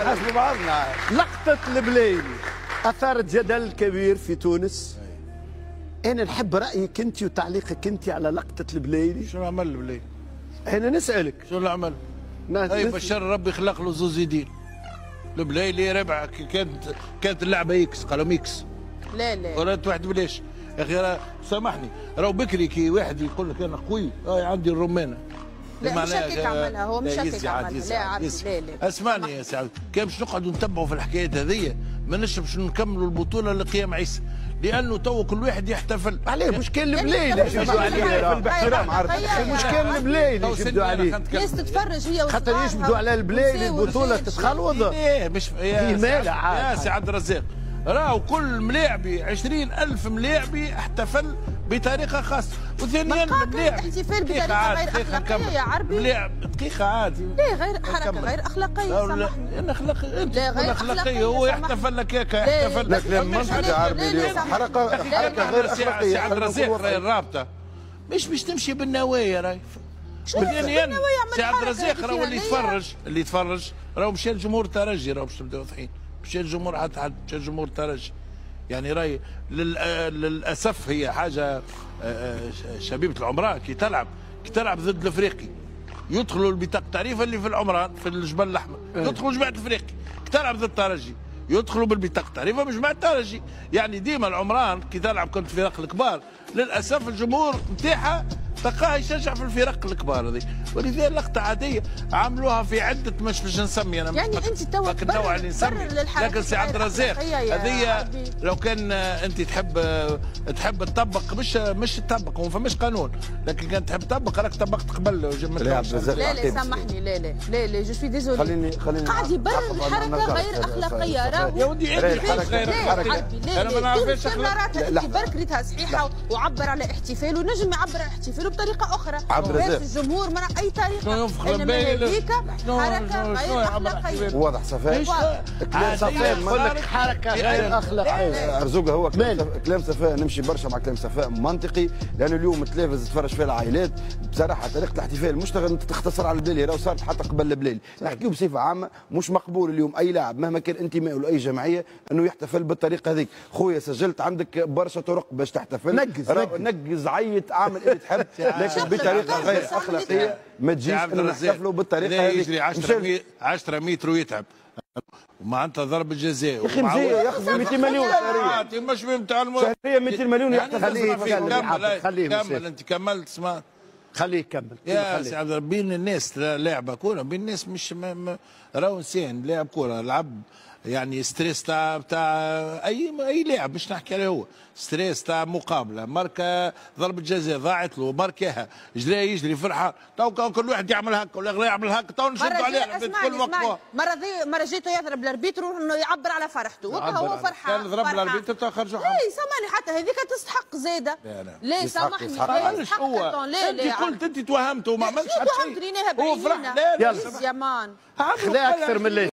نحاسبوا بعضنا. لقطة البلايلي أثارت جدل كبير في تونس. أنا نحب رأيك أنت وتعليقك أنت على لقطة البلايلي. شنو عمل البلايلي؟ أنا نسألك شنو عمل؟ أي بشر ربي خلق له زوز يدين. البلايلي ربع كانت اللعبة إكس، قالوا ميكس. لا ولات واحد بلاش. يا أخي سامحني، راهو بكري كي واحد يقول لك أنا قوي، عندي الرمانة. لا مش هكاك عملها، هو مش هكاك عملها. لا عبدي لا اسمعني يا سعد، كان باش نقعدوا نتبعوا في الحكايات هذيا ما نشربش نكملوا البطوله لقيام عيسى، لانه تو كل واحد يحتفل. عليه مش كان البلايلي يشدوا عليه باحترام عارف، مش كان البلايلي يشدوا عليه. الناس تتفرج هي خاطر يشدوا على البلايلي البطوله تتخلوض. ايه مش يا سي عبد الرزاق، راهو كل ملاعبي 20,000 ملاعبي احتفل بطريقه خاصه، وثانيا الملاعب احتفال بطريقه غير اخلاقيه يا عربي. ملاعب دقيقه عادي. لا غير حركه غير اخلاقيه سامحني. انا اخلاقيه انت لا غير اخلاقيه، هو يحتفل لك هيك يحتفل لك. لا منطق يا عربي، حركه غير اخلاقيه. سي عبد الرزاق راهي الرابطه مش تمشي بالنوايا راهي. ثانيا سي عبد الرزاق راهو اللي يتفرج راهو مشى الجمهور الترجي، راهو باش تبداو واضحين، مشى الجمهور حتى مشى الجمهور الترجي. يعني راهي للاسف هي حاجه شبيبه العمران كي تلعب ضد الافريقي يدخلوا البطاقه التعريف اللي في العمران في الجبل الاحمر، يدخلوا جماعه الافريقي كي تلعب ضد الترجي يدخلوا بالبطاقه التعريفه بجماعه الترجي. يعني ديما العمران كي تلعب كنت الفرق الكبار للاسف الجمهور نتاعها تلقاه يشجع في الفرق الكبار هذه، ولذلك لقطه عاديه عملوها في عده مش باش نسمي انا يعني انت تو النوع اللي نسمي. لكن سي عبد الرزاق هذه لو كان انت تحب تطبق مش تطبق، وما فماش قانون، لكن كان تحب تطبق راك طبقت قبل. لا عبد الرزاق لا سامحني لا جو سوي ديزولي. قاعد يبرر الحركه غير اخلاقيه. راهو يا ودي انت غير اخلاقيه. انا ما نعرفش اخلاقيه. انت برك ريتها صحيحه وعبر على احتفال ونجم يعبر على احتفاله بطريقه اخرى. عبد الرزاق الجمهور من اي طريقه، انما هذيك حركه غير اخلاقيه. واضح صفاء. صفاء نقول لك حركه غير اخلاقيه. ارزوقه هو كلام صفاء، نمشي برشا مع كلام صفاء منطقي، لانه اليوم التلفز تفرج فيها العائلات. بصراحه طريقه الاحتفال مش تختصر على البليلي، راهو صارت حتى قبل البليلي. نحكيو بصفه عامه، مش مقبول اليوم اي لاعب مهما كان انتمائه لاي جمعيه انه يحتفل بالطريقه هذيك. خويا سجلت عندك برشا طرق باش تحتفل، نقز عيط اعمل اللي تحب، لكن بطريقه غير اخلاقيه ما تجيش انه نحتفلوا بالطريقه هذيك. يجري 10 متر ويتعب ومعناتها ضرب الجزاء يا اخي مزيه ياخذ 200 مليون شهريا. مش نتاع شهريا 200 مليون يحتفل. خليه كمل انت كملت اسمع خليه يكمل يا سي عبد. بين الناس لعبه كوره، بين الناس مش راهو انسان لاعب كوره لعب، يعني ستريس تاع اي لاعب مش نحكي عليه هو ستريس تاع مقابله، ماركه ضربه جزاء ضاعت له ماركاها يجري فرحه، تو كل واحد يعمل هكا ولا يعمل هكا، تو نشدوا عليه كل وقت. مره جيتو يضرب الاربيتر انه يعبر على فرحته وهو فرحان. كان ضرب الاربيتر تو خرجوا. لا سامحني حتى هذيك تستحق زاده. لا سامحني انت قلت انت توهمته وما عملتش حتى شيء. هو فرح. يلا يا مان خذا اكثر من اللي